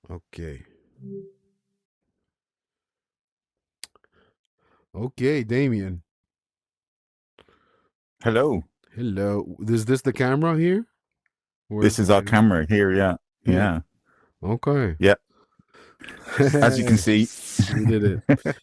Okay. Okay, Damian. Hello. Hello. Is this the camera here? Where's This the is our camera? camera here. Yeah. Here. Yeah. Okay. Yeah. As you can see, We did it.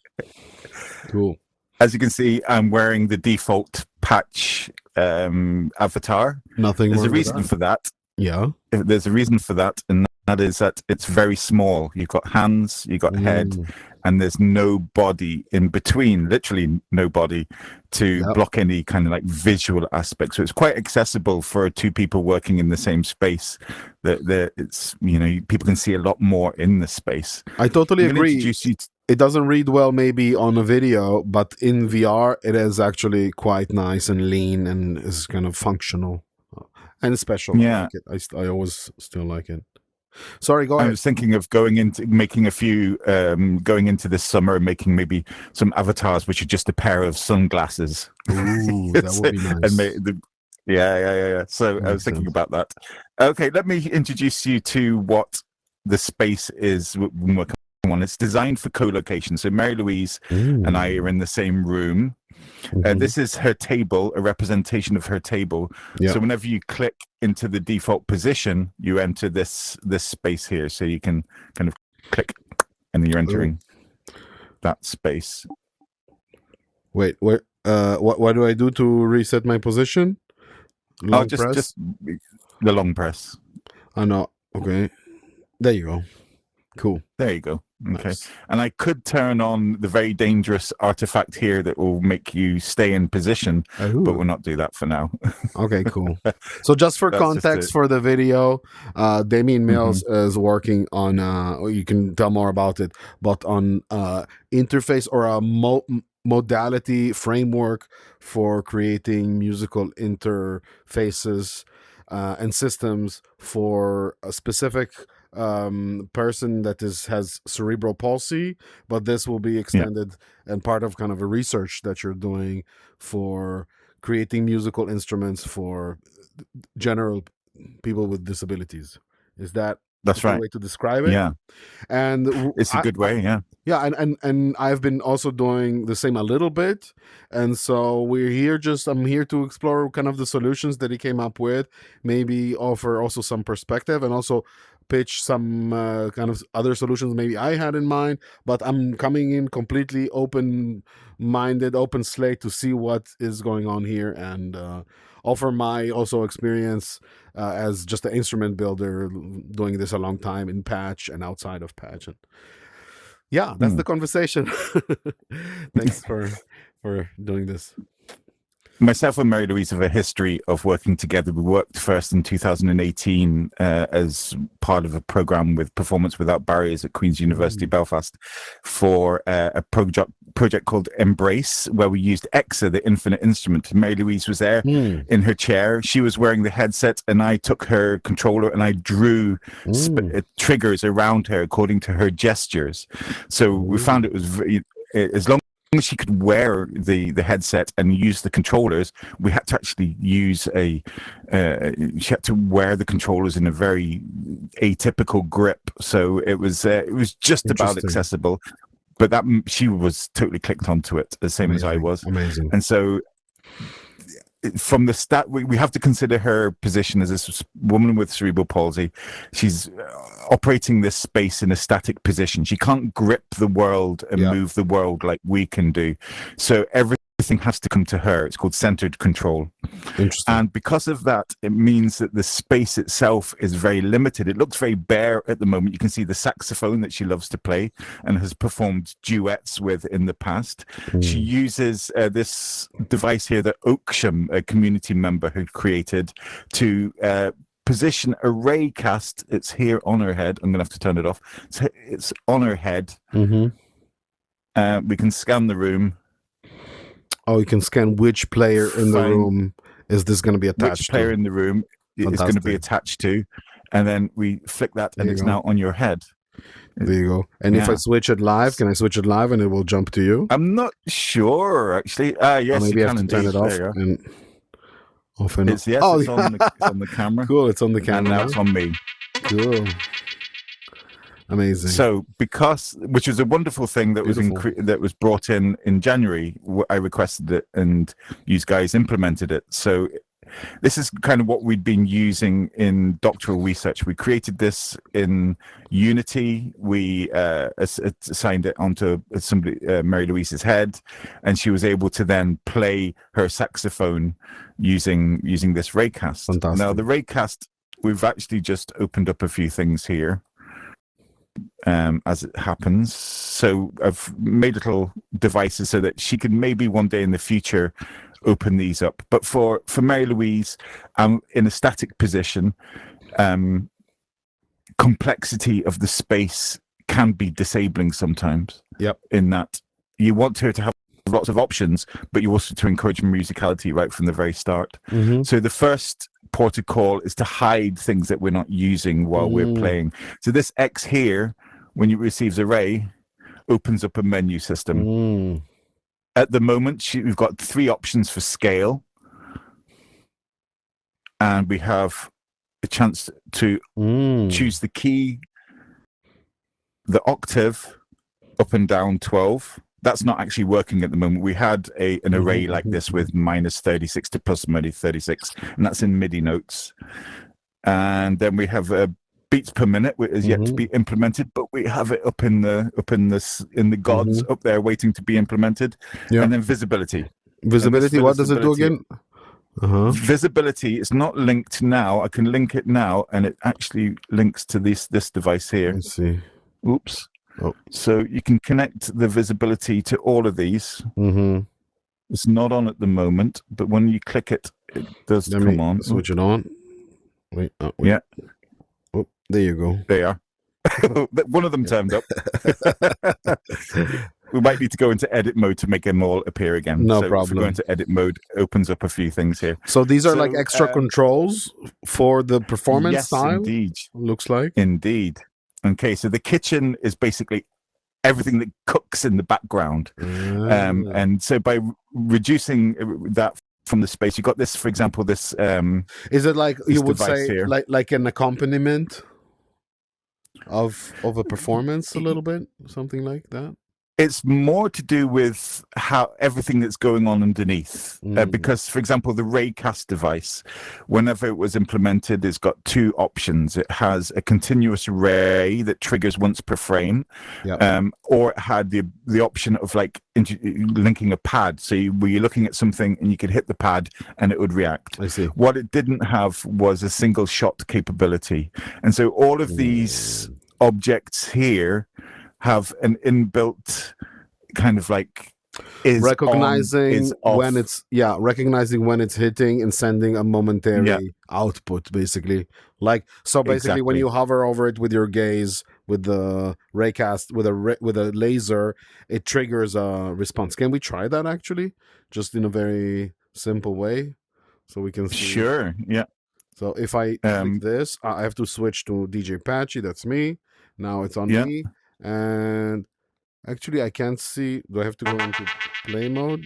Cool. as you can see, I'm wearing the default patch avatar. Nothing There's a wrong with reason that. for that. Yeah. There's a reason for that, and that is that it's very small. You've got hands, you've got head, Mm. and there's no body in between, literally no body to Yep. block any kind of like visual aspect. So it's quite accessible for two people working in the same space. That it's, people can see a lot more in the space. I totally I'm going to agree. introduce you It doesn't read well maybe on a video, but in VR it is actually quite nice and lean and is kind of functional and special. I yeah. like it. I always still like it. Sorry, go I ahead. was thinking of going into making a few, going into this summer, making maybe some avatars, which are just a pair of sunglasses. Ooh, that would be nice. Yeah. So I was thinking about that. Okay, let me introduce you to what the space is we're working on. It's designed for co-location. So Mary Louise and I are in the same room. This is her table, a representation of her table. Yeah. So whenever you click into the default position, you enter this space here. So you can kind of click and you're entering that space. Wait, where? What do I do to reset my position? Long press? Just the long press. Oh no. Okay. There you go. Cool. There you go. Okay. Nice. And I could turn on the very dangerous artifact here that will make you stay in position, but we'll not do that for now. Okay, cool. So just for context for the video, Damian Mills is working on, you can tell more about it, but on interface or a modality framework for creating musical interfaces and systems for a specific person that has cerebral palsy, but this will be extended and part of kind of a research that you're doing for creating musical instruments for general people with disabilities. Is that that's right way to describe it? Yeah, and it's a good way. Yeah, and I've been also doing the same a little bit, and so we're here. I'm here to explore kind of the solutions that he came up with, maybe offer also some perspective, and also pitch some kind of other solutions maybe I had in mind. But I'm coming in completely open-minded, open slate to see what is going on here and offer my also experience as just an instrument builder, doing this a long time in patch and outside of patch. And yeah, that's the conversation. Thanks for doing this. Myself and Mary Louise have a history of working together. We worked first in 2018 as part of a program with Performance Without Barriers at Queen's University Belfast for a project called Embrace, where we used EXA, the infinite instrument. Mary Louise was there in her chair. She was wearing the headset, and I took her controller and I drew triggers around her according to her gestures. So we found it was very, as long as she could wear the headset and use the controllers, we had to actually use she had to wear the controllers in a very atypical grip. So it was just about accessible, but that she was totally clicked onto it, the same as I was. Amazing. And so from the start, we have to consider her position as this woman with cerebral palsy. She's operating this space in a static position. She can't grip the world and move the world like we can do. So everything has to come to her. It's called centered control. Interesting. And because of that, it means that the space itself is very limited. It looks very bare at the moment. You can see the saxophone that she loves to play and has performed duets with in the past. She uses this device here that Oaksham, a community member, had created to position a raycast. It's here on her head. I'm going to have to turn it off. It's on her head. We can scan the room. Oh, you can scan which player in the room is this going to be attached to? Which player in the room is going to be attached to. And then we flick that and it's now on your head. There you go. And if I switch it live, can I switch it live and it will jump to you? I'm not sure, actually. Yes, maybe you I have can to turn it off and off and it's, yes, it's on the camera. Cool, it's on the camera. And now it's on me. Cool. Amazing. So which was a wonderful thing that was brought in January, I requested it and you guys implemented it. So this is kind of what we'd been using in doctoral research. We created this in Unity. We assigned it onto Mary Louise's head, and she was able to then play her saxophone using this raycast. Fantastic. Now, the raycast, we've actually just opened up a few things here. As it happens. So I've made little devices so that she can maybe one day in the future open these up. But for Mary Louise, in a static position, complexity of the space can be disabling sometimes. Yep. In that you want her to have lots of options, but you also to encourage musicality right from the very start. Mm-hmm. So the first port of call is to hide things that we're not using while we're playing. So this X here, when it receives array, opens up a menu system. At the moment, we've got 3 options for scale, and we have a chance to choose the key, the octave, up and down 12. That's not actually working at the moment. We had an array like this with -36 to +36, and that's in MIDI notes. And then we have beats per minute, which is yet to be implemented, but we have it up in the gods up there waiting to be implemented. Yeah. And then visibility. Visibility, what does it do again? Visibility is not linked now. I can link it now, and it actually links to this device here. Let's see. Oops. Oh. So you can connect the visibility to all of these. It's not on at the moment, but when you click it, it does come on. Switch it on. Wait. Yeah. Oh, there you go. They are. One of them turned up. We might need to go into edit mode to make them all appear again. No problem. If we go into edit mode, it opens up a few things here. So these are like extra controls for the performance style? Yes, indeed. Looks like. Indeed. Okay, so the kitchen is basically everything that cooks in the background. And so by reducing that from the space, you got this, for example, this is it like you would say here. like an accompaniment of a performance a little bit, something like that? It's more to do with how everything that's going on underneath. Because, for example, the raycast device, whenever it was implemented, it's got 2 options. It has a continuous array that triggers once per frame, or it had the option of like linking a pad. So where you're looking at something and you could hit the pad and it would react. I see. What it didn't have was a single shot capability. And so all of these objects here have an inbuilt kind of like recognizing when it's hitting and sending a momentary output, basically. Like, so basically when you hover over it with your gaze with the raycast with a laser, it triggers a response. Can we try that actually, just in a very simple way, so we can see? Sure. Yeah. So if I click this, I have to switch to DJ Patchy. That's me. Now it's on me. And actually, I can't see. Do I have to go into play mode?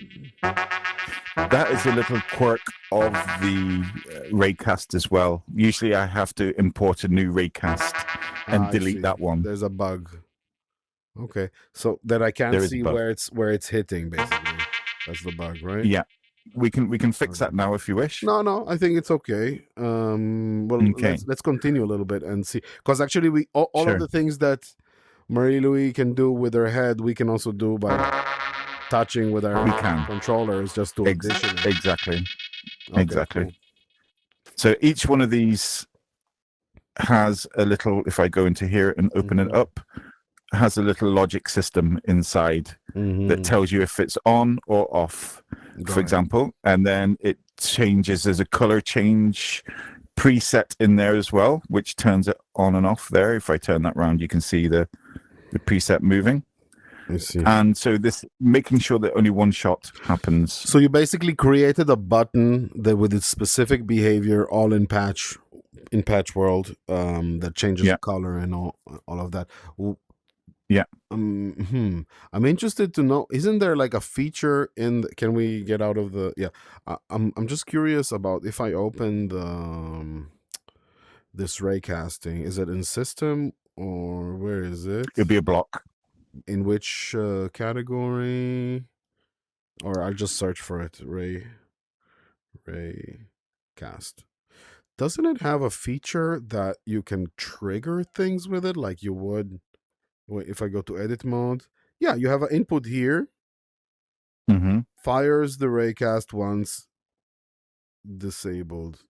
That is a little quirk of the raycast as well. Usually, I have to import a new raycast and delete that one. There's a bug. Okay, so that I can't see where it's hitting. Basically, that's the bug, right? Yeah. We can fix that now if you wish. No, I think it's okay. Let's continue a little bit and see, because actually all of the things that Marie-Louise can do with her head, we can also do by touching with our controllers, just to addition. Exactly. Cool. So each one of these has a little, if I go into here and open it up, has a little logic system inside that tells you if it's on or off, for example, and then it changes. There's a color change preset in there as well, which turns it on and off there. If I turn that around, you can see the preset moving. I see. And so this, making sure that only one shot happens. So you basically created a button that with its specific behavior, all in Patch World, that changes the color and all of that. Yeah. I'm interested to know, isn't there like a feature can we get out of the I'm just curious about if I open the this raycasting, is it in system or Where is it? It'll be a block. In which category? Or I'll just search for it. Ray cast. Doesn't it have a feature that you can trigger things with it like you would if I go to edit mode? Yeah, you have an input here. Fires the raycast once disabled.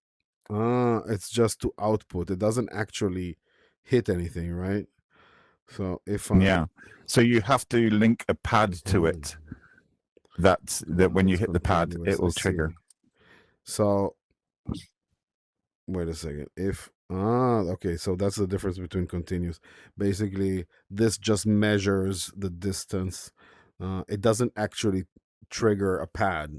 It's just to output. It doesn't actually hit anything, right? So if so you have to link a pad to it. That when you hit the pad, it will trigger. So wait a second. Okay, so that's the difference between continuous. Basically, this just measures the distance. It doesn't actually trigger a pad,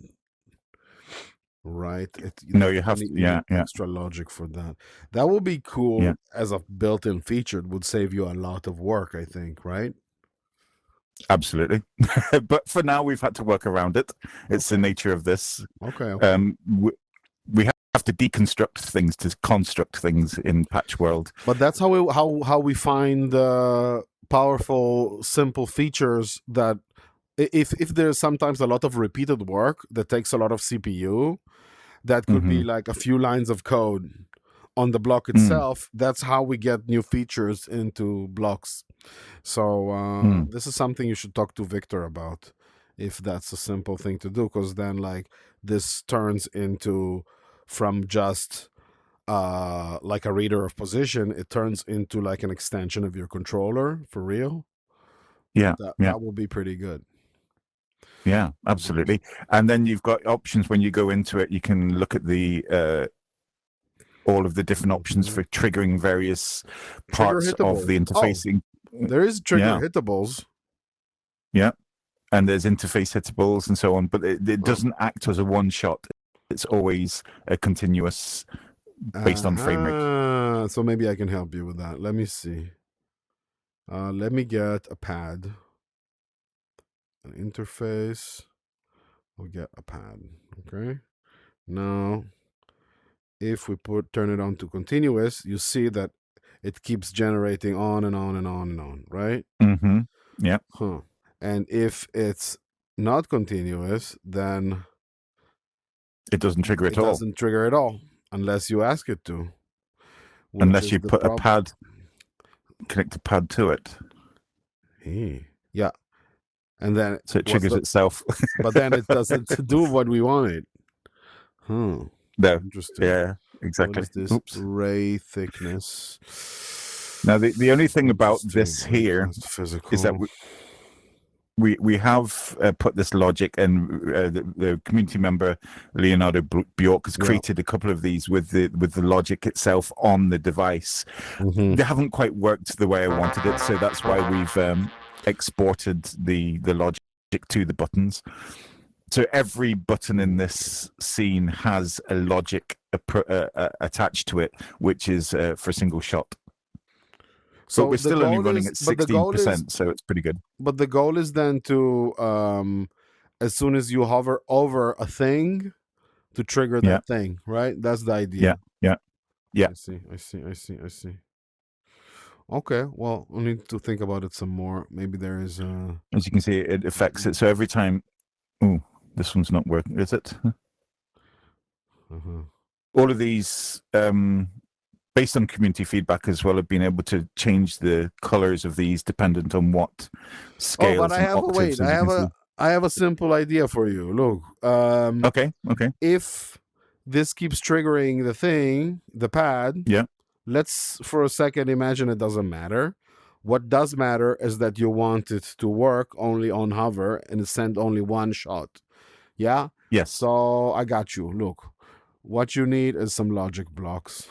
right? You have extra logic for that. That would be cool as a built-in feature. It would save you a lot of work, I think, right? Absolutely. But for now, we've had to work around it. It's the nature of this. Okay. We have to deconstruct things to construct things in Patch World. But that's how we find powerful, simple features that if there's sometimes a lot of repeated work that takes a lot of CPU, that could be like a few lines of code on the block itself. That's how we get new features into blocks. So this is something you should talk to Victor about, if that's a simple thing to do, because then like this turns into, from just like a reader of position, it turns into like an extension of your controller for real. That will be pretty good. Yeah, absolutely. And then you've got options when you go into it. You can look at the all of the different options for triggering various parts of the interfacing. There is trigger hittables. Yeah, and there's interface hittables and so on, but it doesn't act as a one shot. It's always a continuous based on frame rate. So maybe I can help you with that. Let me see. Let me get a pad. An interface. We'll get a pad. Okay. Now, if we turn it on to continuous, you see that it keeps generating on and on and on and on, right? Yeah. And if it's not continuous, then it doesn't trigger at all. It doesn't trigger at all unless you ask it to. Unless you put a pad, connect a pad to it. Yeah. And then so it triggers itself. But then it doesn't do what we wanted. No. Interesting. Yeah, exactly. What is this ray thickness? Now the only thing about this here is that we have put this logic, and the community member Leonardo Bjork has created a couple of these with the logic itself on the device. They haven't quite worked the way I wanted it, so that's why we've exported the logic to the buttons. So every button in this scene has a logic attached to it, which is for a single shot. So we're still only running at 16%, so it's pretty good. But the goal is then to, as soon as you hover over a thing, to trigger that thing, right? That's the idea. Yeah. I see. Okay, well, I need to think about it some more. Maybe there is as you can see, it affects it. So every time... Oh, this one's not working, is it? All of these... based on community feedback as well, have been able to change the colors of these dependent on what scales. But I have a simple idea for you. Look. Okay. If this keeps triggering the pad. Let's for a second imagine it doesn't matter. What does matter is that you want it to work only on hover and send only one shot. Yeah. Yes. So I got you. Look. What you need is some logic blocks.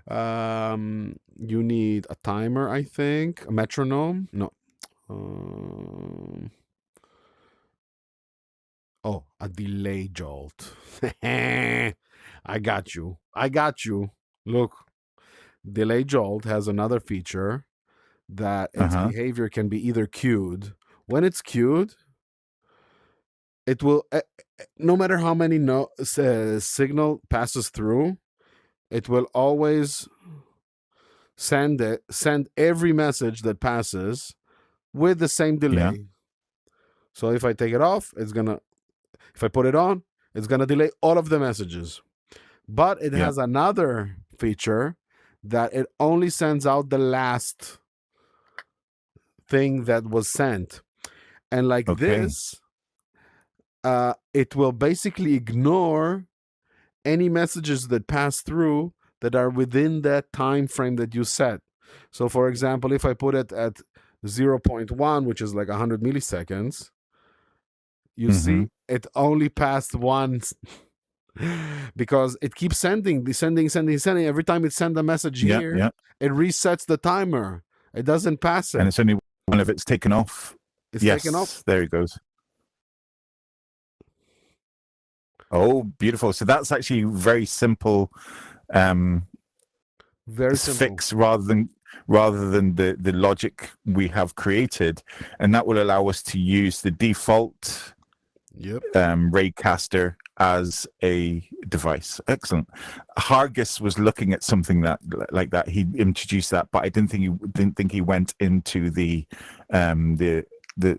You need a timer, I think. A metronome? No. A delay jolt. I got you. Look. Delay jolt has another feature that its behavior can be either queued. When it's queued, it will, no matter how many signal passes through, it will always send every message that passes with the same delay. Yeah. So if I take it off, if I put it on, it's gonna delay all of the messages. But it has another feature that it only sends out the last thing that was sent. And like this, it will basically ignore any messages that pass through that are within that time frame that you set. So for example, if I put it at 0.1, which is like 100 milliseconds, you see it only passed once because it keeps sending. Every time it sends a message here, it resets the timer. It doesn't pass it. And it's only when it's taken off. It's taken off. There it goes. Oh, beautiful. So that's actually very simple. Very simple fix rather than the logic we have created, and that will allow us to use the default Raycaster as a device. Excellent. Hargis was looking at something like that. He introduced that, but I didn't think he went into the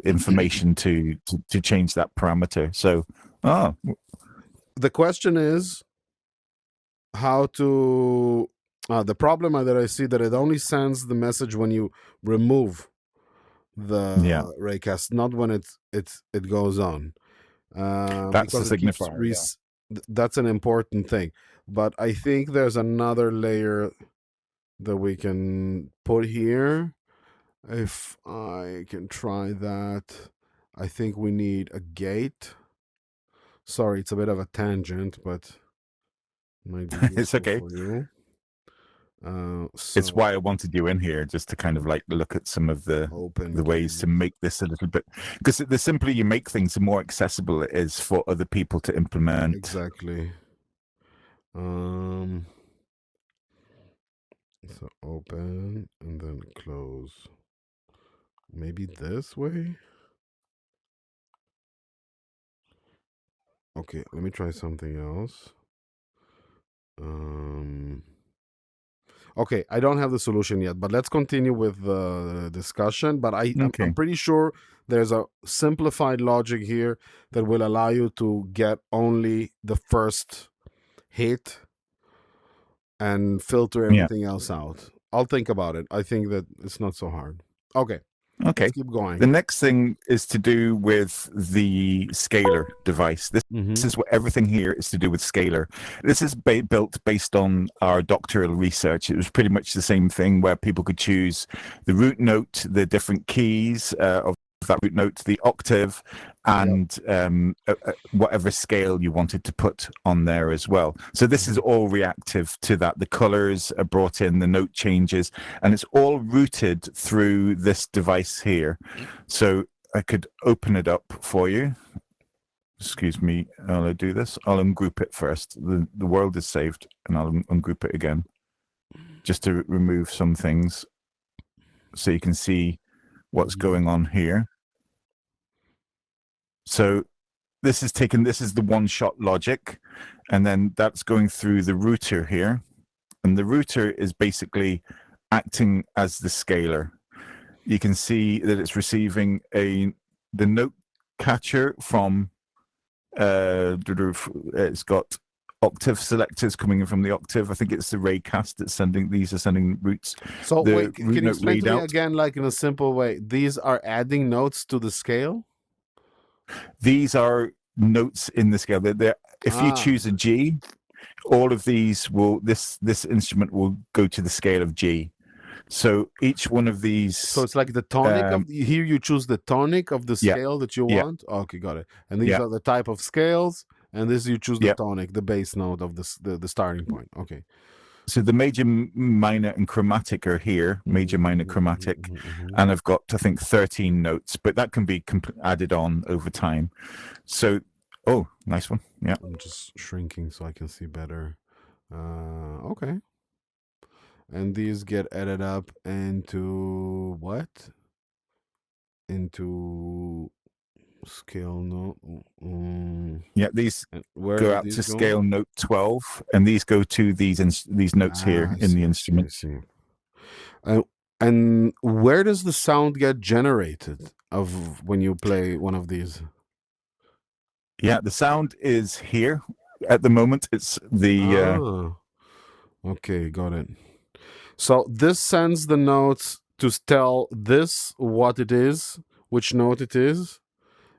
information to change that parameter. So the question is how to the problem that I see that it only sends the message when you remove the Raycast, not when it goes on. That's the signifier. That's an important thing. But I think there's another layer that we can put here. If I can try that, I think we need a gate. Sorry, it's a bit of a tangent, but might be it's okay. For you. It's why I wanted you in here, just to kind of like look at some of the ways to make this a little bit, because the simpler you make things, the more accessible it is for other people to implement. Exactly. So open and then close. Maybe this way. Okay, let me try something else. Okay, I don't have the solution yet, but let's continue with the discussion. But I'm pretty sure there's a simplified logic here that will allow you to get only the first hit and filter everything else out. I'll think about it. I think that it's not so hard. Okay. Let's keep going. The next thing is to do with the scalar device. This is what everything here is to do with scalar. This is built based on our doctoral research. It was pretty much the same thing where people could choose the root note, the different keys of that root note, the octave, and whatever scale you wanted to put on there as well. So this is all reactive to that. The colors are brought in, the note changes, and it's all routed through this device here. So I could open it up for you. Excuse me, I'll do this. I'll ungroup it first. The world is saved, and I'll ungroup it again, just to remove some things so you can see what's going on here. So this is the one-shot logic, and then that's going through the router here, and the router is basically acting as the scalar. You can see that it's receiving the note catcher from it's got octave selectors coming in from the octave. I think it's the Raycast that's sending. These are sending roots. So wait, can you explain to me again, like in a simple way? These are adding notes to the scale? These are notes in the scale. If you choose a G, all of these will this instrument will go to the scale of G. So each one of these. So it's like the tonic of here. You choose the tonic of the scale that you want. Okay, got it. And these are the type of scales. And this you choose the tonic, the bass note of the starting point. Okay. So the major, minor, and chromatic are here. Major, minor, chromatic, and I've got I think 13 notes, but that can be added on over time. So, nice one. Yeah. I'm just shrinking so I can see better. Okay. And these get added up into what? Into scale note. These go out to scale note 12, and these go to these notes here in the instrument. Uh, and where does the sound get generated of when you play one of these? Yeah, the sound is here at the moment. It's the Okay, got it. So this sends the notes to tell this what it is, which note it is,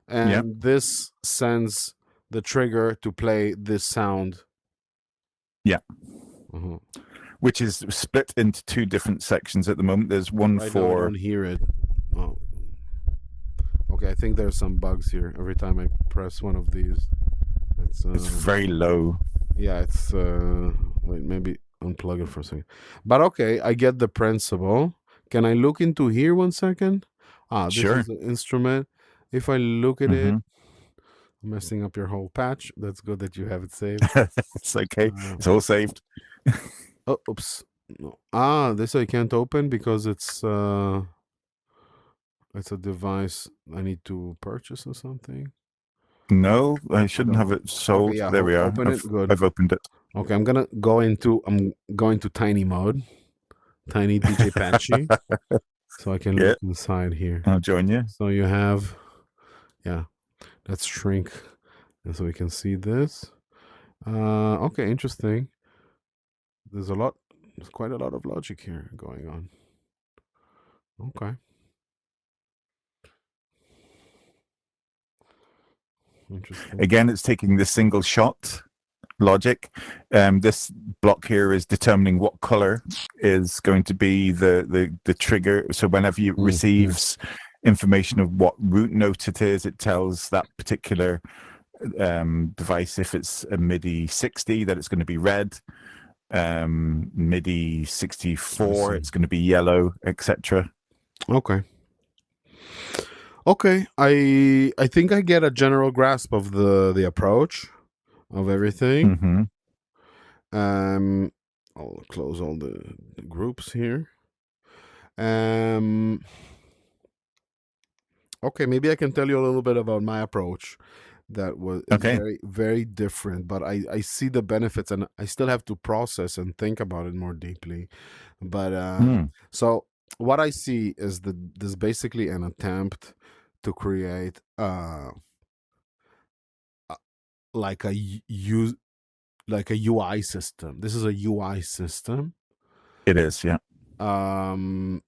and this sends the trigger to play this sound. Yeah. Mm-hmm. Which is split into two different sections at the moment. There's one right for. Now I don't hear it. Oh. Okay, I think there's some bugs here. Every time I press one of these, it's very low. Yeah, it's wait, maybe unplug it for a second. But okay, I get the principle. Can I look into here 1 second? This is the instrument. If I look at it, I'm messing up your whole patch. That's good that you have it saved. It's okay. It's all saved. Oh, oops. No. This I can't open because it's a device I need to purchase or something. No, I shouldn't have it sold. Okay, there we are. I've opened it. Okay, I'm going to tiny mode, tiny DJ Patchy, so I can look inside here. I'll join you. So you have, let's shrink, and so we can see this. Okay, interesting. There's quite a lot of logic here going on. Okay. Interesting. Again, it's taking the single shot logic. This block here is determining what color is going to be the trigger. So whenever it receives information of what root note it is, it tells that particular device, if it's a MIDI 60, that it's going to be red. MIDI 64, it's going to be yellow, etc. Okay, I think I get a general grasp of the approach of everything. I'll close all the groups here. Okay, maybe I can tell you a little bit about my approach. That was very, very different, but I see the benefits, and I still have to process and think about it more deeply. But so what I see is this basically an attempt to create like a UI system. This is a UI system. It is, yeah. That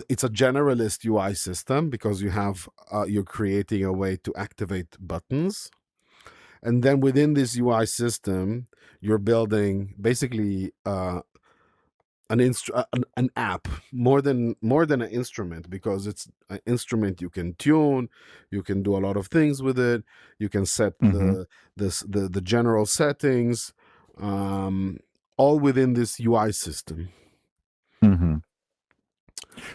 it's a generalist UI system because you have you're creating a way to activate buttons, and then within this UI system, you're building basically an app, more than an instrument, because it's an instrument you can tune, you can do a lot of things with it, you can set the general settings, all within this UI system.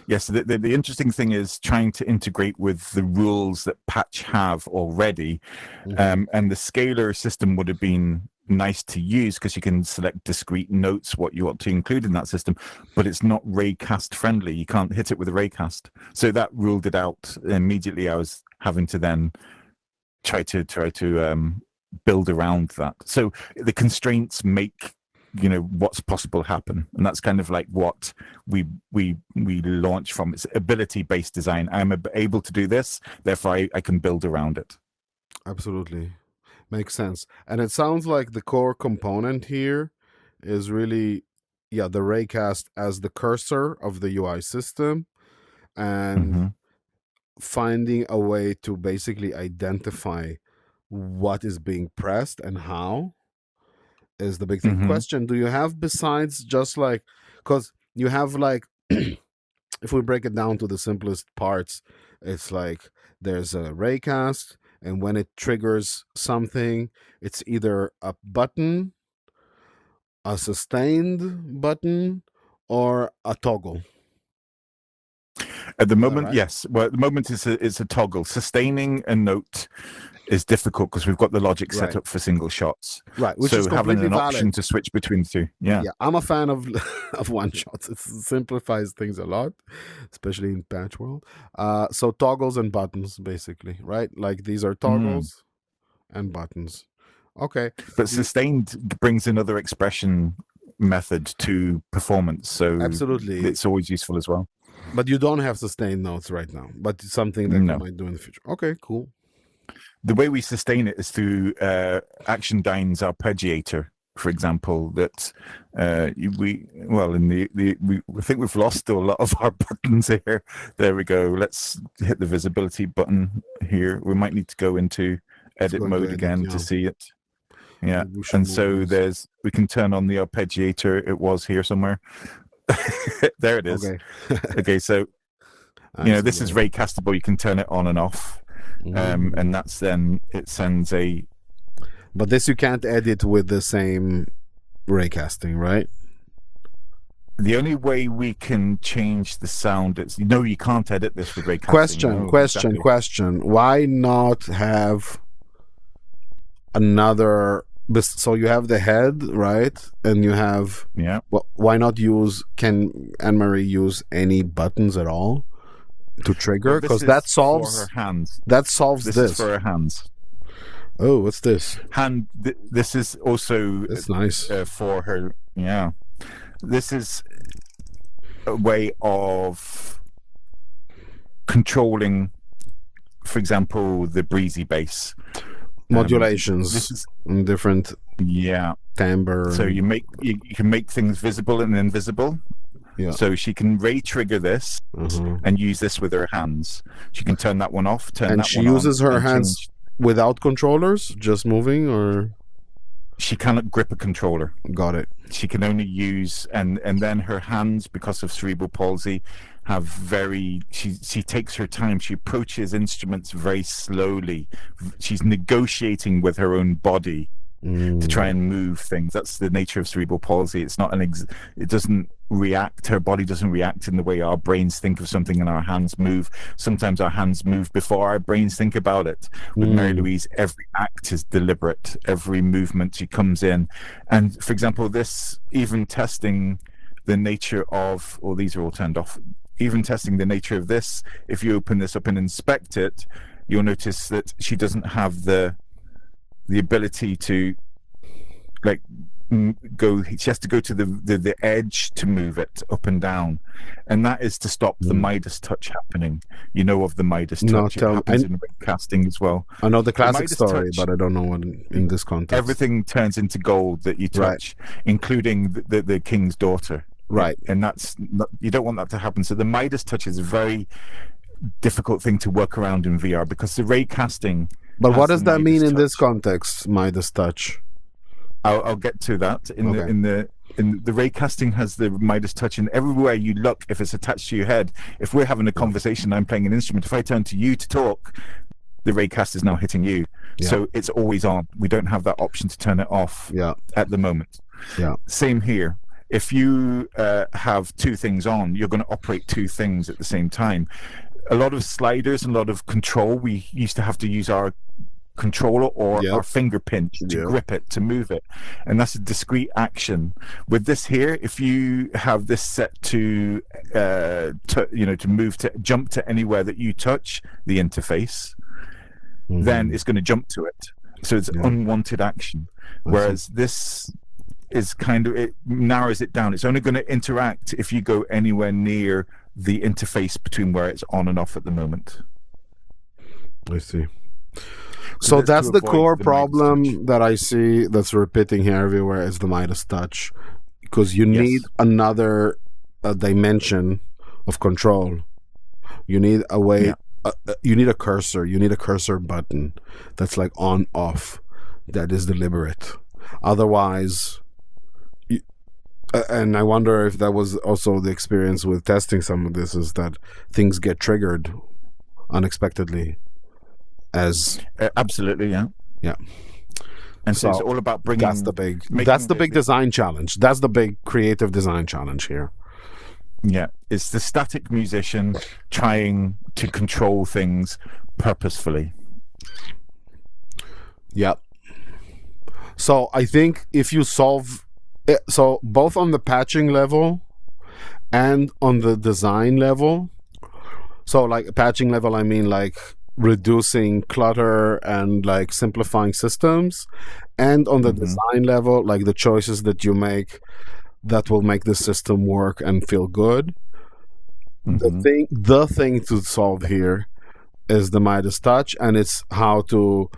Yes, the interesting thing is trying to integrate with the rules that Patch have already, and the scalar system would have been nice to use because you can select discrete notes what you want to include in that system, but it's not raycast friendly. You can't hit it with a raycast, so that ruled it out immediately. I was having to then try to build around that. So the constraints make what's possible happen, and that's kind of like what we launch from. It's ability based design. I'm able to do this, therefore I can build around it. Absolutely makes sense. And it sounds like the core component here is really the raycast as the cursor of the UI system, and finding a way to basically identify what is being pressed and how is the big thing. Question: do you have, besides just like, because you have like if we break it down to the simplest parts, it's like there's a raycast, and when it triggers something, it's either a button, a sustained button, or a toggle. At the moment, right? Yes. Well, at the moment, it's a toggle. Sustaining a note is difficult because we've got the logic set up for single shots. Right. Which is having an option to switch between the two. Yeah. I'm a fan of one shots. It simplifies things a lot, especially in patch world. So toggles and buttons, basically, right? Like these are toggles and buttons. Okay. But sustained brings another expression method to performance. So absolutely, it's always useful as well. But you don't have sustained notes right now, but it's something that you might do in the future. Okay, cool. The way we sustain it is through Action Dine's arpeggiator, for example. That I think we've lost a lot of our buttons here. There we go. Let's hit the visibility button here. We might need to go into edit mode again to see it. Yeah, and so we can turn on the arpeggiator. It was here somewhere. There it is. Okay, so this is raycastable. You can turn it on and off. And that's then it sends a. But this you can't edit with the same raycasting, right? The only way we can change the sound is you can't edit this with raycasting. Question. Why not have another? So you have the head, right? And you have why not can Anne-Marie use any buttons at all to trigger? Because that solves her hands. That solves this. This is for her hands. Oh, what's this? This is also. It's nice for her. Yeah, this is a way of controlling, for example, the breezy bass. Modulations in different timbre. So you can make things visible and invisible. Yeah. So she can ray trigger this and use this with her hands. She can turn that one off. And she uses her hands without controllers, just moving, or she cannot grip a controller. Got it. She can only use and then her hands, because of cerebral palsy, she takes her time. She approaches instruments very slowly. She's negotiating with her own body to try and move things. That's the nature of cerebral palsy. It's not it doesn't react. Her body doesn't react in the way our brains think of something and our hands move. Sometimes our hands move before our brains think about it. With Mary Louise, every act is deliberate. Every movement she comes in. And for example, this, even testing the nature of, these are all turned off. Even testing the nature of this, if you open this up and inspect it, you'll notice that she doesn't have the ability to go. She has to go to the edge to move it up and down, and that is to stop the Midas touch happening. You know of the Midas touch? It happens in casting as well. I know the classic story, but I don't know what in this context. Everything turns into gold that you touch, including the king's daughter. Right, and you don't want that to happen. So the Midas touch is a very difficult thing to work around in VR because the ray casting. But what does that mean in this context, Midas touch? I'll get to that. In the ray casting has the Midas touch, and everywhere you look, if it's attached to your head, if we're having a conversation, I'm playing an instrument, if I turn to you to talk, the ray cast is now hitting you. So it's always on. We don't have that option to turn it off at the moment. Same here. If you have two things on, you're going to operate two things at the same time. A lot of sliders and a lot of control, we used to have to use our controller or our finger pinch to grip it, to move it. And that's a discrete action. With this here, if you have this set to jump to anywhere that you touch the interface, then it's going to jump to it. So it's unwanted action. Whereas this is it narrows it down. It's only going to interact if you go anywhere near the interface between where it's on and off at the moment. I see. So that's the core problem that I see that's repeating here everywhere is the Midas touch, because you need another dimension of control. You need a way. You need a cursor. You need a cursor button that's like on off. That is deliberate. Otherwise. And I wonder if that was also the experience with testing some of this, is that things get triggered unexpectedly. Absolutely, yeah. And so it's all about bringing. That's the big design challenge. That's the big creative design challenge here. Yeah, it's the static musician trying to control things purposefully. Yep. So I think if you solve. So both on the patching level and on the design level. So like patching level, I mean like reducing clutter and like simplifying systems. And on the design level, like the choices that you make that will make the system work and feel good. Mm-hmm. The thing to solve here is the Midas touch, and it's how to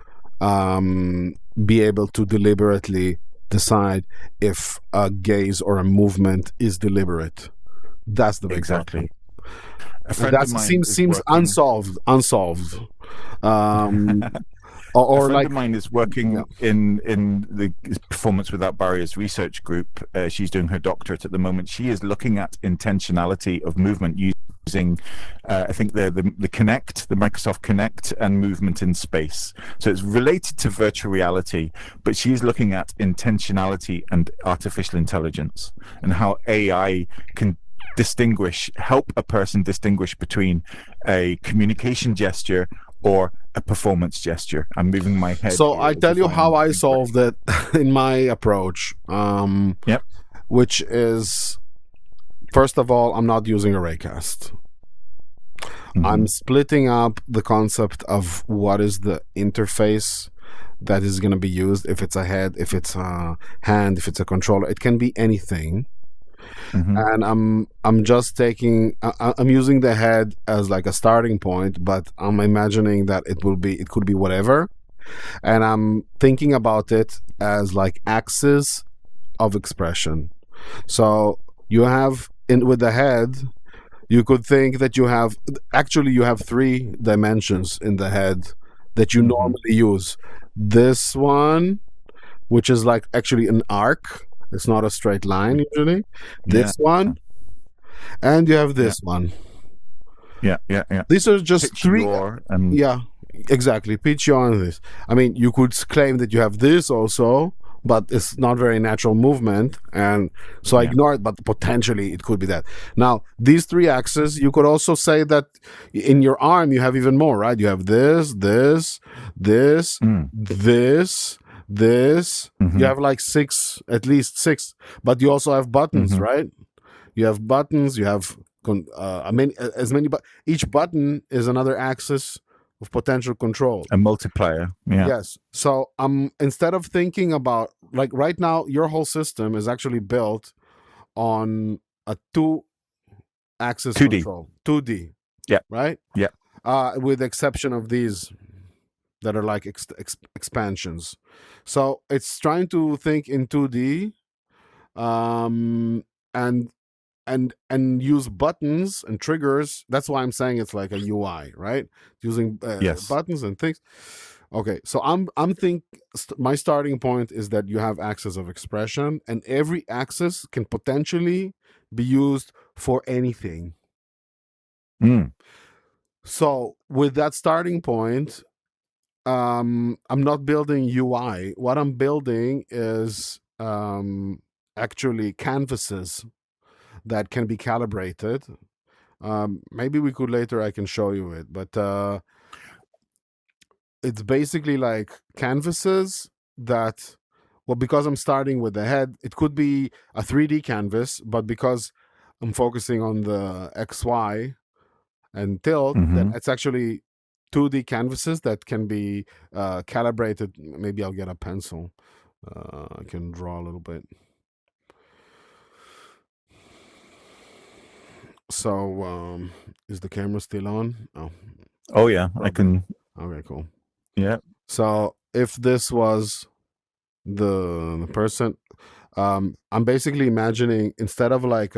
be able to deliberately decide if a gaze or a movement is deliberate. That's the big problem. Exactly. A And friend that of mine is seems working. unsolved. Um, A or friend like, of mine is yeah. working in the Performance Without Barriers research group. She's doing her doctorate at the moment. She is looking at intentionality of movement using, I think the Connect, the Microsoft Connect, and movement in space. So it's related to virtual reality, but she's looking at intentionality and artificial intelligence and how AI can help a person distinguish between a communication gesture or a performance gesture. I'm moving my head So I here as tell if you I how am I inputting. solved it in my approach, Yep. which is, first of all, I'm not using a raycast. Mm-hmm. I'm splitting up the concept of what is the interface that is going to be used. If it's a head, if it's a hand, if it's a controller, it can be anything. Mm-hmm. And I'm just taking I'm using the head as like a starting point, but I'm imagining that it could be whatever, and I'm thinking about it as like axis of expression. So you have in with the head, you could think that you have three dimensions in the head that you Mm-hmm. normally use. This one, which is like actually an arc, it's not a straight line usually. Yeah. This one, and you have Yeah. this one. Yeah. Yeah. Yeah. These are just Pitch three. your and Yeah, exactly. Pitch you on this. I mean, you could claim that you have this also, but it's not very natural movement, and so I yeah. ignore it. But potentially, it could be that. Now, these three axes, you could also say that in your arm you have even more, right? You have this, Mm. this. You Mm-hmm. have like six, at least six. But you also have buttons, Mm-hmm. right? You have buttons. You have I mean, as many, but each button is another axis of potential control. A multiplier. Yeah. Yes. So instead of thinking about, like, right now, your whole system is actually built on a two axis 2D. control, 2D, Yeah. right? Yeah. With the exception of these that are like expansions. So it's trying to think in 2D, um, and use buttons and triggers. That's why I'm saying it's like a UI, right? Using Yes. buttons and things. Okay, so my starting point is that you have axis of expression, and every axis can potentially be used for anything. Mm. So with that starting point, I'm not building UI. What I'm building is actually canvases that can be calibrated. Maybe we could later, I can show you it, but it's basically like canvases that, well, because I'm starting with the head, it could be a 3D canvas, but because I'm focusing on the XY and tilt, then Mm-hmm. it's actually 2D canvases that can be calibrated. Maybe I'll get a pencil. I can draw a little bit. So, is the camera still on? Oh yeah. Probably. I can. Okay, cool. Yeah. So if this was the person, I'm basically imagining, instead of like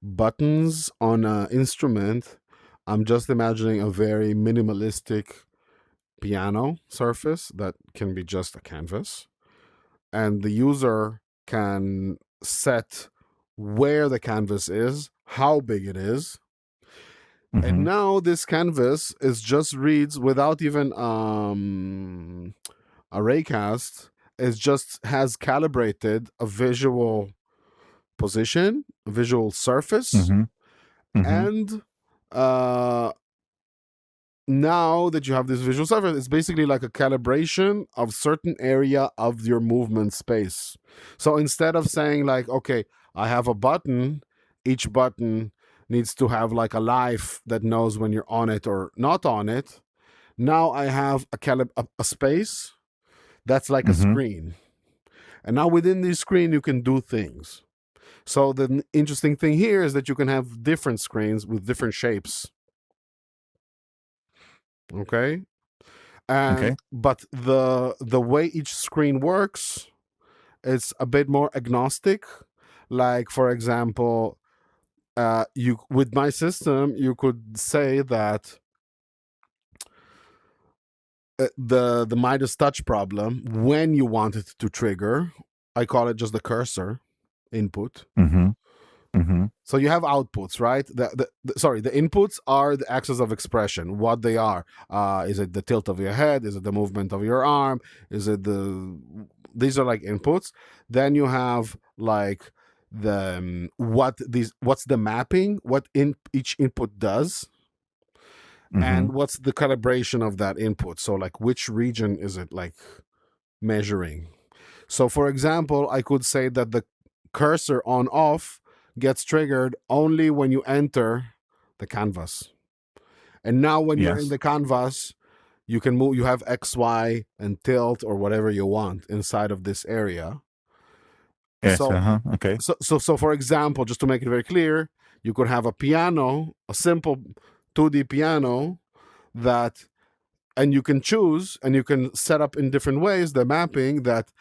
buttons on an instrument, I'm just imagining a very minimalistic piano surface that can be just a canvas, and the user can set where the canvas is, how big it is, and Mm-hmm. now this canvas is just reads without even a raycast. It just has calibrated a visual position, a visual surface, Mm-hmm. Mm-hmm. and uh, now that you have this visual surface, it's basically like a calibration of certain area of your movement space. So instead of saying like, okay, I have a button, each button needs to have like a life that knows when you're on it or not on it. Now I have a space that's like a Mm-hmm. screen. And now within this screen, you can do things. So the interesting thing here is that you can have different screens with different shapes. Okay. And but the way each screen works, it's a bit more agnostic. Like, for example, you with my system, you could say that the Midas touch problem, when you want it to trigger, I call it just the cursor input. So you have outputs, right? Sorry, the inputs are the axis of expression, what they are. Is it the tilt of your head? Is it the movement of your arm? Is it these are like inputs. Then you have like what's the mapping, what each input does, and what's the calibration of that input. So like which region is it like measuring? So for example, I could say that the cursor on off gets triggered only when you enter the canvas. And now when you're in the canvas, you can move, you have X, Y, and tilt or whatever you want inside of this area. Yes, okay. So for example, just to make it very clear, you could have a piano, a simple 2D piano that, and you can choose and you can set up in different ways the mapping that,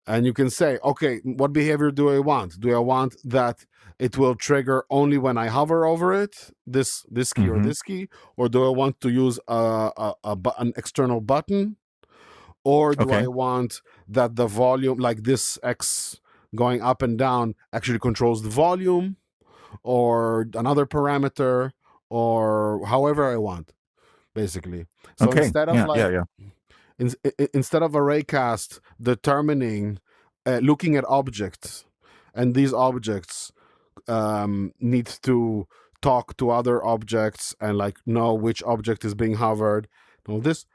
and you can say, okay, what behavior do I want? Do I want that it will trigger only when I hover over it, this key or this key, or do I want to use an external button, or do I want that the volume, like this X going up and down, actually controls the volume, or another parameter, or however I want, basically. So instead of instead of ArrayCast determining, looking at objects, and these objects need to talk to other objects and like know which object is being hovered. Now this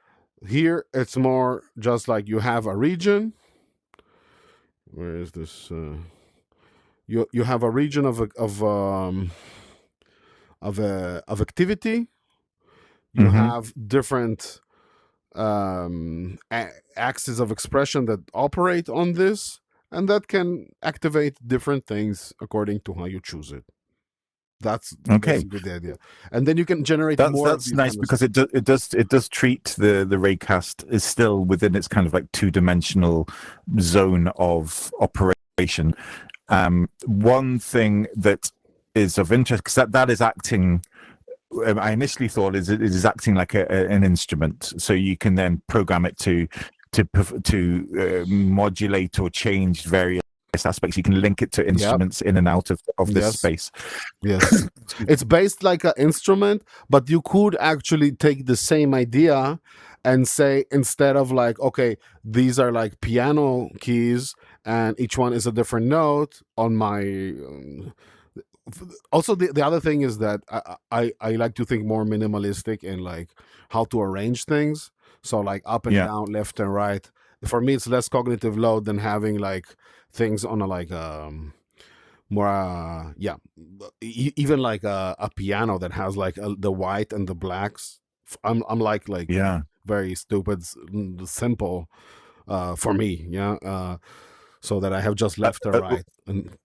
here, it's more just like you have a region. Where is this? You have a region of activity. You have different axes of expression that operate on this, and that can activate different things according to how you choose it. That's basically the idea. And then you can generate more. That's nice because it does treat the raycast is still within its kind of like two-dimensional zone of operation. One thing that is of interest, because that is acting, I initially thought it is acting like an instrument, so you can then program it to modulate or change various aspects. You can link it to instruments in and out of this space. Yes. It's based like an instrument, but you could actually take the same idea and say, instead of like, okay, these are like piano keys and each one is a different note on my also the other thing is that I like to think more minimalistic in like how to arrange things. So like up and down, left and right. For me, it's less cognitive load than having like things on a like more even like a piano that has like the white and the blacks. I'm like very stupid, simple for me, so that I have just left and right, and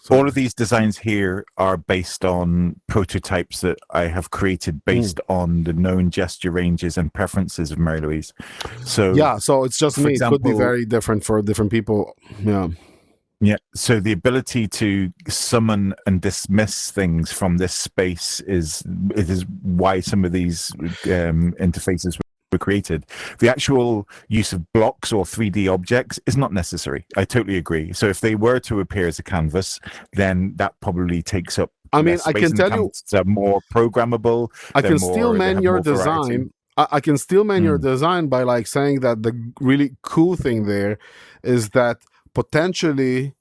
so all of these designs here are based on prototypes that I have created based on the known gesture ranges and preferences of Mary Louise. So so it's just me. Example, it could be very different for different people. Yeah, so the ability to summon and dismiss things from this space is why some of these interfaces were created. The actual use of blocks or 3D objects is not necessary. I totally agree. So if they were to appear as a canvas, then that probably takes up. I mean, I can tell you, they're more programmable. I can still man your design. I can still man your design by like saying that the really cool thing there is that potentially,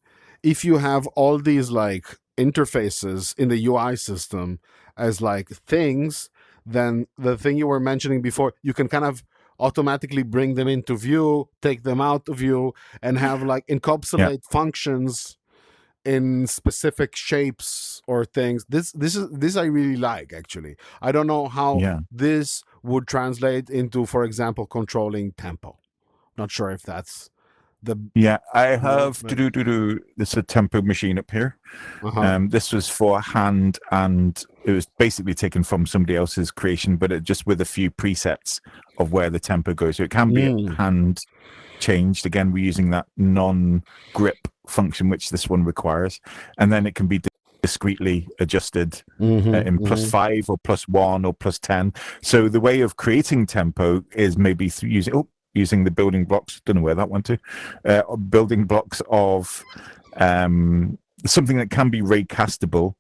if you have all these like interfaces in the UI system as like things, then the thing you were mentioning before, you can kind of automatically bring them into view, take them out of view, and have like encapsulate functions in specific shapes or things. This I really like, actually. I don't know how this would translate into, for example, controlling tempo. Not sure if that's Yeah, I have to movement. do. This is a tempo machine up here. Uh-huh. This was for hand, and it was basically taken from somebody else's creation, but it just with a few presets of where the tempo goes. So it can be hand changed. Again, we're using that non-grip function, which this one requires, and then it can be discretely adjusted in +5 or +1 or +10. So the way of creating tempo is maybe through using the building blocks. Don't know where that went to. Building blocks of something that can be raycastable,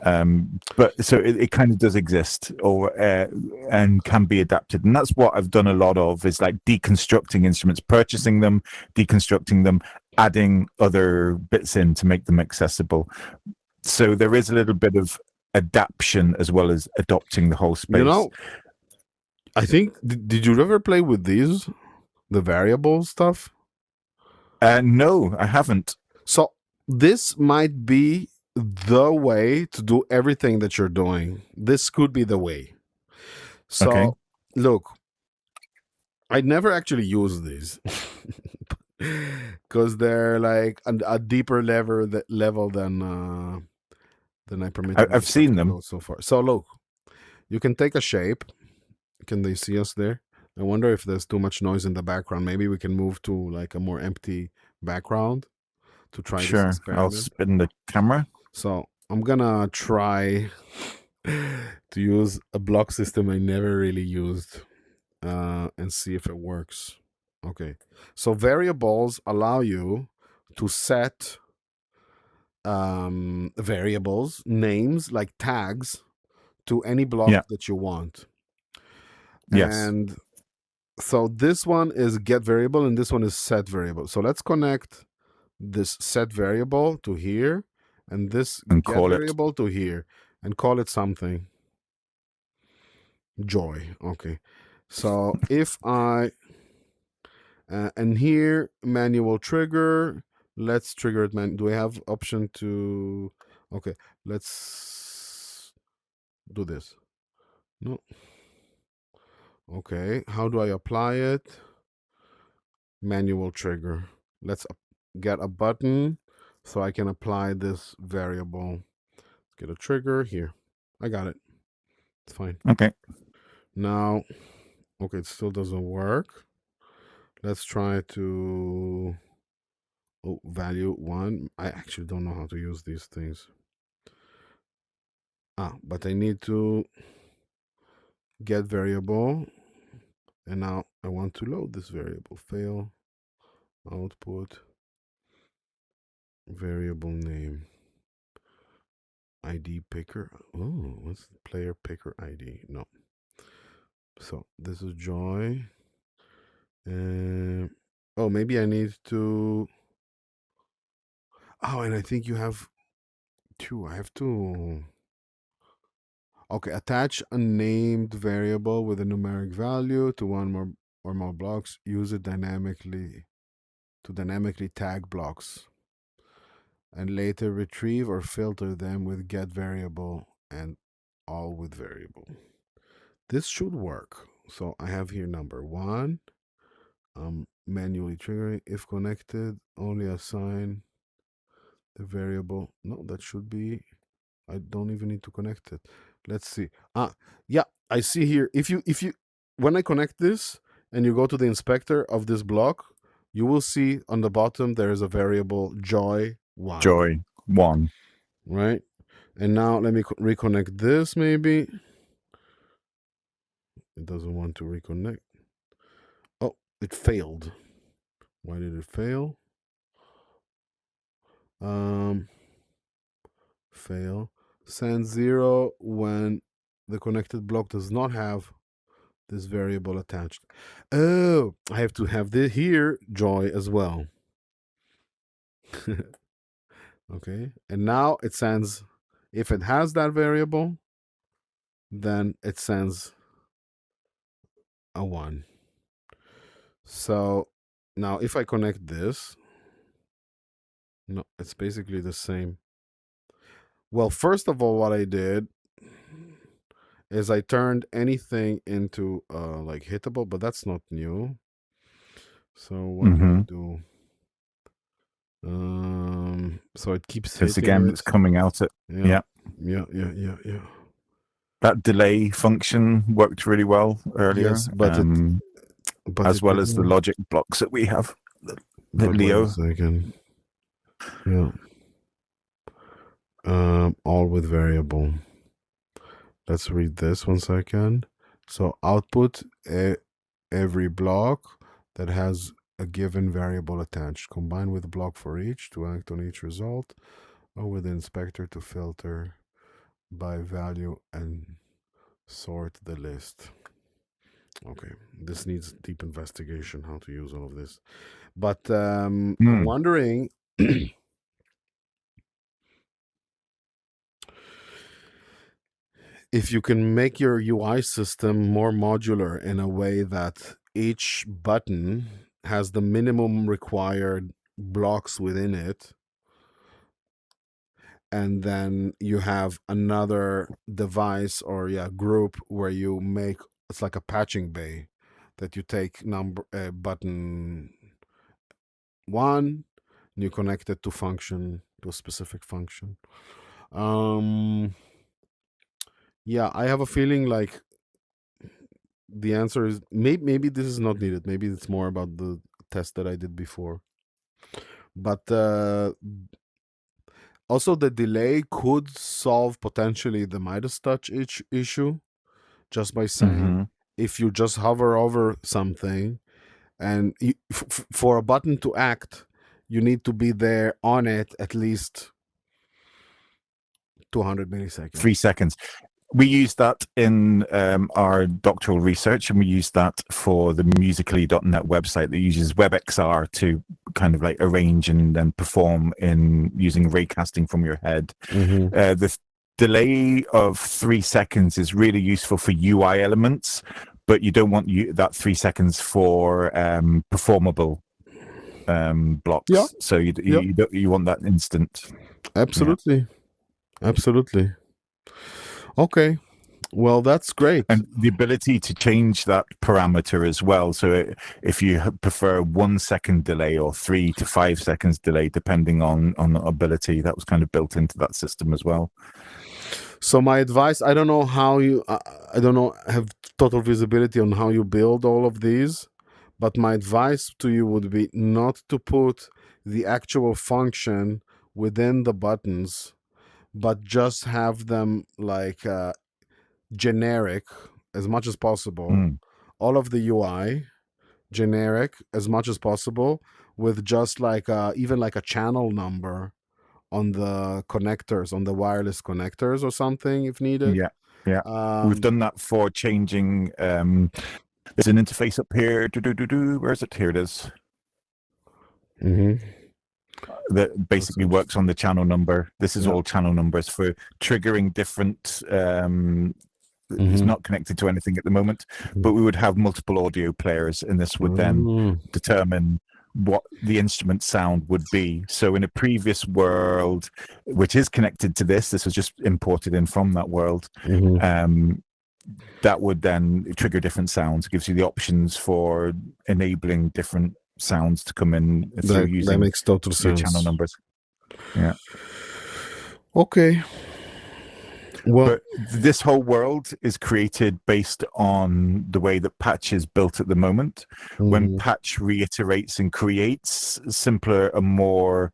but so it kind of does exist, or and can be adapted, and that's what I've done a lot of, is like deconstructing instruments, purchasing them, deconstructing them, adding other bits in to make them accessible. So there is a little bit of adaptation as well as adopting the whole space. You know, I think, did you ever play with these, the variable stuff? No, I haven't. So this might be the way to do everything that you're doing. This could be the way. So Okay. look, I never actually use these because they're like a deeper level than I permitted I've myself seen to them. go so far. So look, you can take a shape. Can they see us there? I wonder if there's too much noise in the background. Maybe we can move to like a more empty background to try this Sure, I'll experiment. spin the camera. So I'm gonna try to use a block system I never really used and see if it works. Okay, so variables allow you to set variables, names like tags, to any block that you want. Yes. And so this one is get variable and this one is set variable. So let's connect this set variable to here and this And get call it. variable to here and call it something. Joy. Okay. So if I and here manual trigger, let's trigger it. Do we have option to? Okay, let's do this. No. Okay, how do I apply it? Manual trigger. Let's get a button so I can apply this variable. Get a trigger here. I got it. It's fine. Okay. Now, okay, it still doesn't work. Let's try to value 1. I actually don't know how to use these things. But I need to get variable. And now I want to load this variable. Fail. Output. Variable name. ID picker. Oh, what's the player picker ID? No. So this is Joy. Oh, maybe I need to. Oh, and I think you have two. I have to. Okay, attach a named variable with a numeric value to one more or more blocks. Use it dynamically to dynamically tag blocks. And later retrieve or filter them with get variable and all with variable. This should work. So I have here number 1. Manually triggering if connected, only assign the variable. No, that should be. I don't even need to connect it. Let's see. Yeah, I see here. If you when I connect this and you go to the inspector of this block, you will see on the bottom there is a variable joy 1. Joy 1. Right? And now let me reconnect this maybe. It doesn't want to reconnect. Oh, it failed. Why did it fail? Fail. Send 0 when the connected block does not have this variable attached. Oh, I have to have this here joy as well. Okay, and now it sends, if it has that variable, then it sends a 1. So now if I connect this, no, it's basically the same. Well, first of all, what I did is I turned anything into like hittable, but that's not new. So what do I do? So it keeps Because hitting again, it. it's coming out at Yeah. That delay function worked really well earlier. Yes, but as it well as the didn't. logic blocks that we have. That But wait a Leo. second. Yeah. All with variable. Let's read this 1 second. So output every block that has a given variable attached, combined with a block for each to act on each result, or with the inspector to filter by value and sort the list. Okay, this needs deep investigation how to use all of this. But I'm wondering if you can make your UI system more modular in a way that each button has the minimum required blocks within it, and then you have another device or group where you make, it's like a patching bay that you take button 1 and you connect it to a specific function. I have a feeling like the answer is maybe this is not needed. Maybe it's more about the test that I did before. But also the delay could solve potentially the Midas touch issue just by saying if you just hover over something and for a button to act, you need to be there on it at least 200 milliseconds. 3 seconds. We use that in our doctoral research, and we use that for the musically.net website that uses WebXR to kind of like arrange and then perform in using raycasting from your head. The delay of 3 seconds is really useful for UI elements, but you don't want that 3 seconds for performable blocks. Yeah. So you want that instant. Absolutely. Absolutely. Okay. Well, that's great. And the ability to change that parameter as well. So if you prefer 1 second delay or 3 to 5 seconds delay, depending on ability, that was kind of built into that system as well. So my advice, I don't know how you, I don't know, have total visibility on how you build all of these, but my advice to you would be not to put the actual function within the buttons, but just have them like generic as much as possible. All of the UI generic as much as possible, with just like even like a channel number on the connectors, on the wireless connectors or something if needed. We've done that for changing. There's an interface up here. Where is it? Here it is. That basically works on the channel number. This is all channel numbers for triggering different. It's not connected to anything at the moment, but we would have multiple audio players, and this would then determine what the instrument sound would be. So in a previous world, which is connected to this was just imported in from that world, that would then trigger different sounds. It gives you the options for enabling different sounds to come in through using that makes total sense. Channel numbers. Yeah. Okay. Well, but this whole world is created based on the way that Patch is built at the moment. When Patch reiterates and creates simpler and more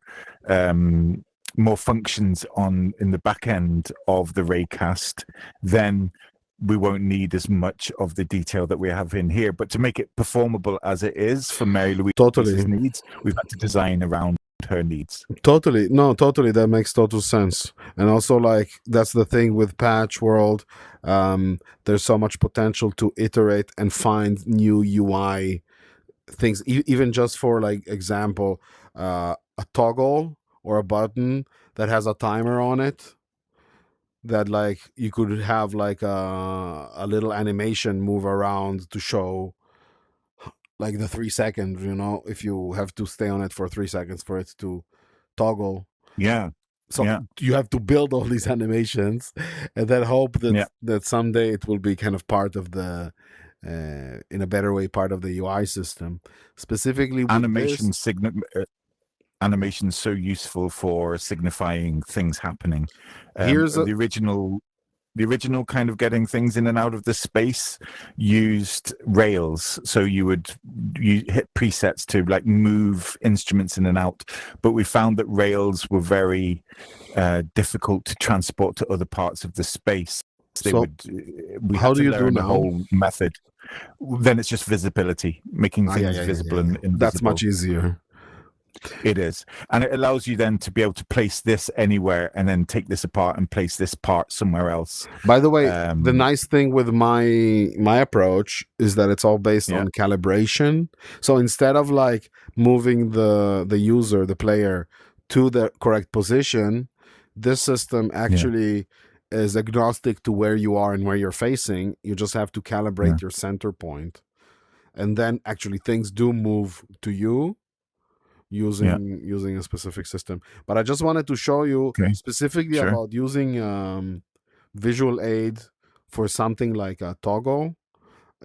functions in the back end of the raycast, then we won't need as much of the detail that we have in here. But to make it performable as it is for Mary Louise's needs, we've had to design around her needs. Totally. That makes total sense. And also, like, that's the thing with Patch World. There's so much potential to iterate and find new UI things, even just for, like, example, a toggle or a button that has a timer on it, that like you could have like a little animation move around to show like the 3 seconds, if you have to stay on it for 3 seconds for it to toggle. So you have to build all these animations and then hope that someday it will be kind of part of the in a better way part of the UI system, specifically with animation signal. animation so useful for signifying things happening. Here's a, The original kind of getting things in and out of the space used rails, so you hit presets to like move instruments in and out. But we found that rails were very difficult to transport to other parts of the space. We how had do to you do learn the now? whole method. Then it's just visibility, making things visible and invisible. That's much easier. It is. And it allows you then to be able to place this anywhere and then take this apart and place this part somewhere else. By the way, the nice thing with my approach is that it's all based on calibration. So instead of like moving the user, the player, to the correct position, this system actually is agnostic to where you are and where you're facing. You just have to calibrate your center point. And then actually things do move to you using a specific system. But I just wanted to show you specifically about using visual aid for something like a toggle.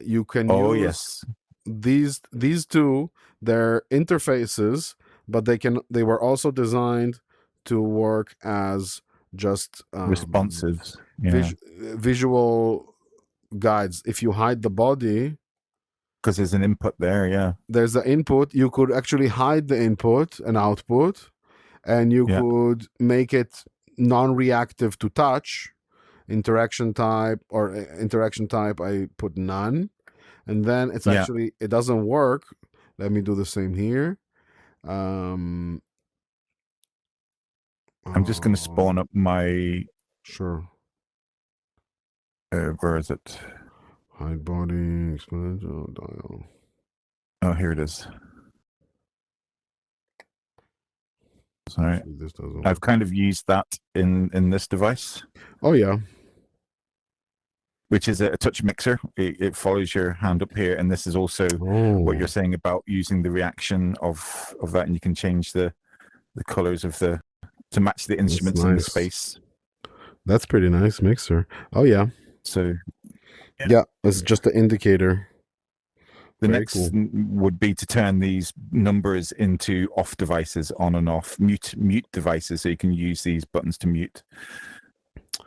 You can use these two. They're interfaces, but they were also designed to work as just responsives, visual guides. If you hide the body, because there's an input there, there's the input. You could actually hide the input and output, and you could make it non-reactive to touch. Interaction type I put none, and then it's actually it doesn't work. Let me do the same here. I'm just going to spawn up my where is it? Hide body, exponential dial. Oh, here it is. Sorry, I've kind of used that in this device. Oh yeah, which is a touch mixer. It follows your hand up here, and this is also what you're saying about using the reaction of that, and you can change the colors of to match the instruments in the space. That's pretty nice mixer. Oh yeah. So. Yeah, it's just an indicator. The next would be to turn these numbers into off devices, on and off, mute devices, so you can use these buttons to mute.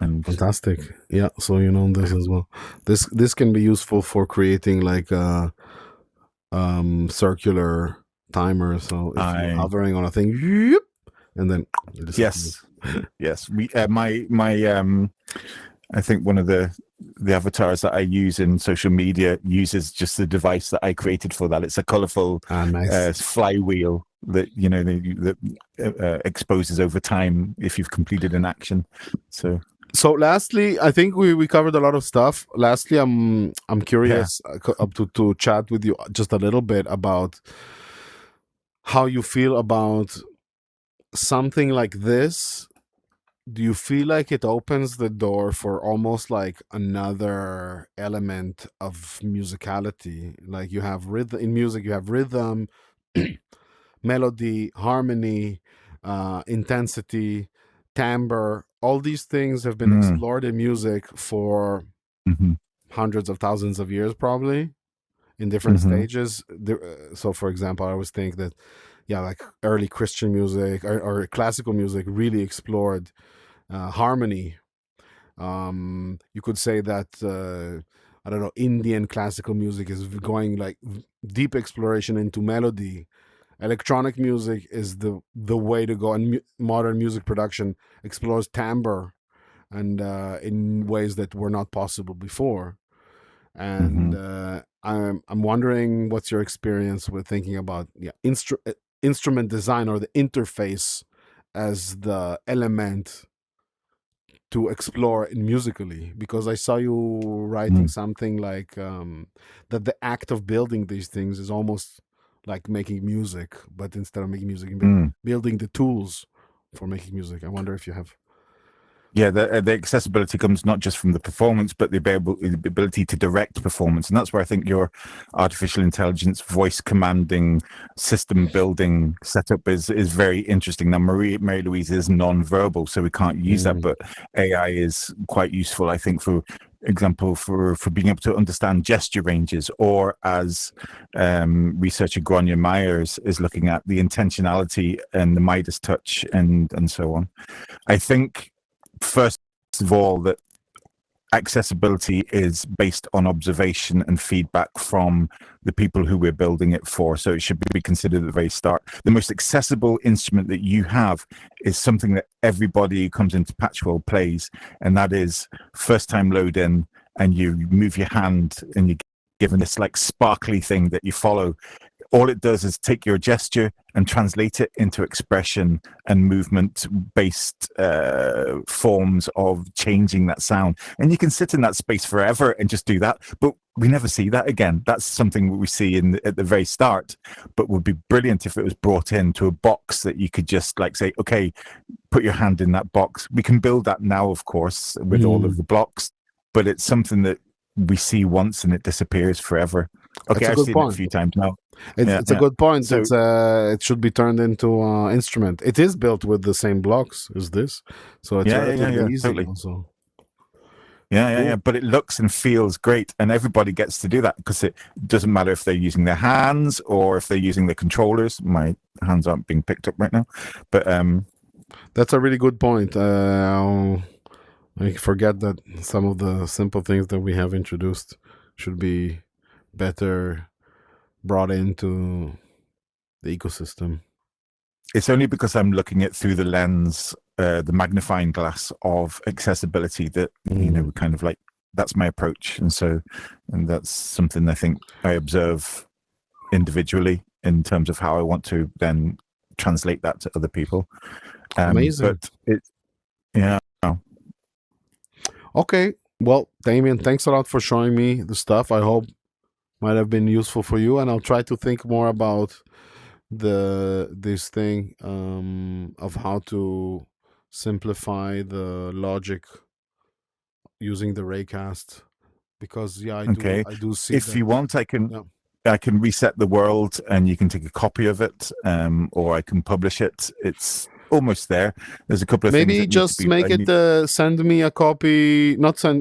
And fantastic. Yeah, so you know this as well. This can be useful for creating like a circular timer. So if you're hovering on a thing, and then yes. We my I think one of the avatars that I use in social media uses just the device that I created for that. It's a colorful flywheel that that exposes over time if you've completed an action. So lastly, I think we covered a lot of stuff. Lastly, I'm curious to chat with you just a little bit about how you feel about something like this. Do you feel like it opens the door for almost like another element of musicality? Like you have rhythm in music, you have rhythm, melody, harmony, intensity, timbre. All these things have been explored in music for hundreds of thousands of years, probably in different stages. So, for example, I always think that, like early Christian music or classical music really explored harmony. You could say that I don't know, Indian classical music is going like deep exploration into melody. Electronic music is the way to go, and modern music production explores timbre and in ways that were not possible before. And I'm wondering what's your experience with thinking about instrument design or the interface as the element to explore in musically, because I saw you writing something like that the act of building these things is almost like making music, but instead of making music, building the tools for making music. I wonder if you have. Yeah, the accessibility comes not just from the performance, but the ability to direct performance. And that's where I think your artificial intelligence, voice commanding, system building setup is very interesting. Now, Mary Louise is non-verbal, so we can't use that, but AI is quite useful, I think, for example for being able to understand gesture ranges, or as researcher Grania Myers is looking at the intentionality and the Midas touch and so on. I think first of all that accessibility is based on observation and feedback from the people who we're building it for. So it should be considered at the very start. The most accessible instrument that you have is something that everybody who comes into Patchworld plays, and that is first time load in, and you move your hand and you're given this like sparkly thing that you follow. All it does is take your gesture and translate it into expression and movement-based forms of changing that sound. And you can sit in that space forever and just do that, but we never see that again. That's something we see at the very start, but would be brilliant if it was brought into a box that you could just like say, okay, put your hand in that box. We can build that now, of course, with all of the blocks, but it's something that we see once and it disappears forever. Okay, I've seen it a few times now. It's a good point. So, it should be turned into an instrument. It is built with the same blocks as this, so it's relatively easy. Totally. Also. Yeah. But it looks and feels great, and everybody gets to do that because it doesn't matter if they're using their hands or if they're using the controllers. My hands aren't being picked up right now, but that's a really good point. I forget that some of the simple things that we have introduced should be better brought into the ecosystem. It's only because I'm looking at through the lens, the magnifying glass of accessibility that, you know, kind of like, that's my approach. And that's something I think I observe individually in terms of how I want to then translate that to other people. Amazing. But yeah. Okay. Well, Damian, thanks a lot for showing me the stuff. I hope might have been useful for you, and I'll try to think more about this thing of how to simplify the logic using the raycast, because I do see if you want, I can reset the world and you can take a copy of it, or I can publish it. It's almost there. There's a couple of maybe things just make it send me a copy,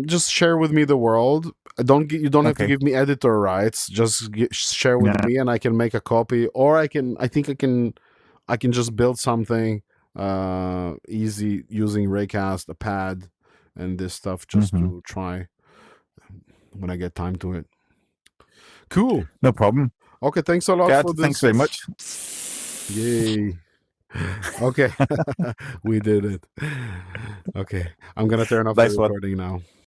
just share with me the world. You don't have to give me editor rights, just share with me and I can make a copy, or I think I can just build something easy using raycast, a pad and this stuff, just to try when I get time to it. Cool. No problem. Okay, thanks a lot for this. Thanks very much. Yay. Okay. We did it. Okay, I'm gonna turn off the recording now.